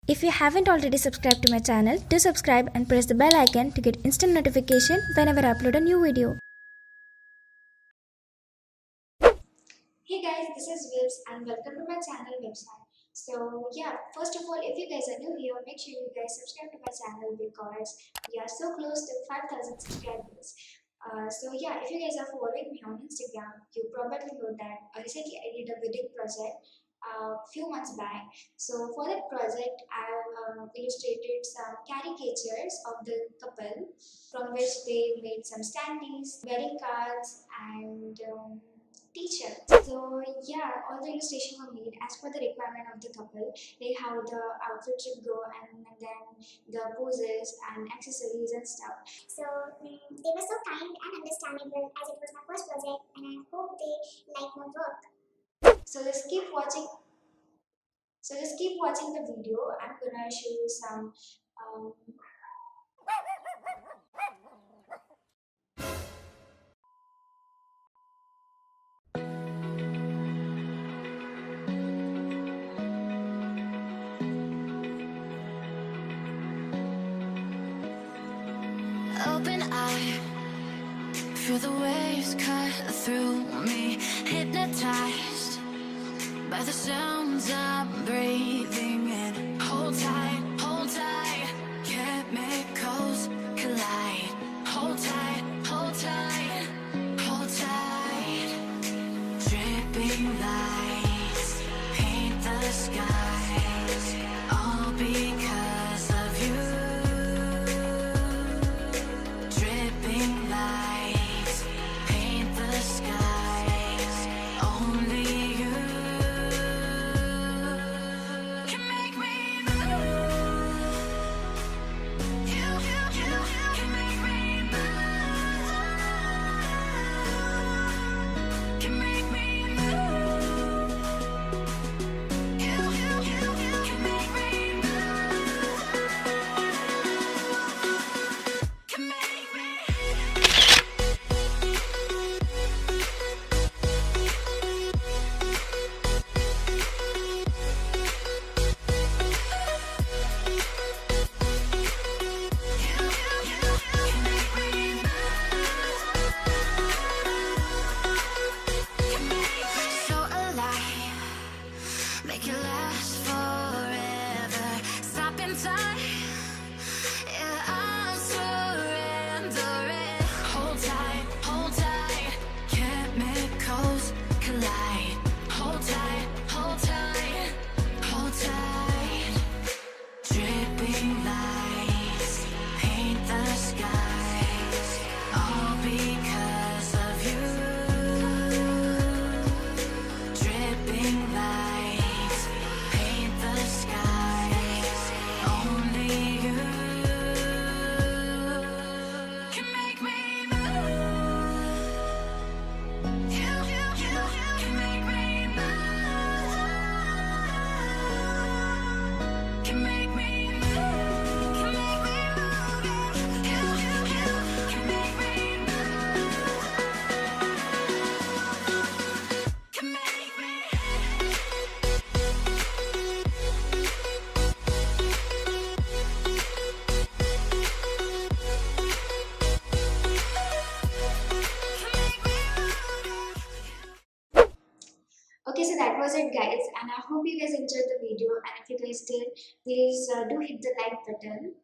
If you haven't already subscribed to my channel, do subscribe and press the bell icon to get instant notification whenever I upload a new video. Hey guys, this is vipz and welcome to my channel website. So yeah, first of all, if you guys are new here, make sure you guys subscribe to my channel because we are so close to 5,000 subscribers. So yeah, if you guys are following me on Instagram, you probably know that recently I did a wedding project a few months back. So for that project, I've illustrated some caricatures of the couple from which they made some standees, wedding cards, and t-shirt. So yeah, all the illustrations were made as per the requirement of the couple, like how the outfit should go and then the poses and accessories and stuff. So they were so kind and understandable as it was my first project and I hope they like my work. So just keep watching. So just keep watching the video. I'm gonna show you some um, open eye, feel the waves cut through me, hypnotized by the sounds I'm breathing in. Hold tight, chemicals collide. Hold tight, hold tight, hold tight. Dripping lights paint the skies, all because of you. Dripping lights paint the skies, only you can make me move. You can make me move. Can make me move. You can make me move. Can make me. So alive, make it last forever. Stop in time, yeah, I'm surrendering. Hold tight, chemicals collide. Hold tight, hold tight, hold tight. Dripping lights paint the skies, all because of you. Dripping lights paint the skies, only you can make me move. You can make me move. Can make me move. Can make me move. You can make me move. Can make me. Okay, so that was it guys, and I hope you guys enjoyed the video, and if you guys did, please do hit the like button.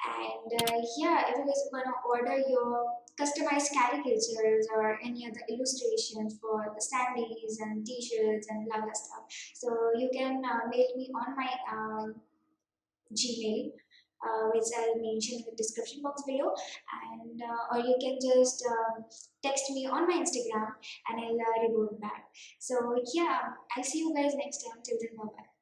And yeah, if you guys wanna order your customized caricatures or any other illustrations for the standees and t-shirts and blah blah stuff, so you can mail me on my Gmail, which I'll mention in the description box below, and or you can just text me on my Instagram and I'll revert back. So yeah, I'll see you guys next time. Till then, bye bye.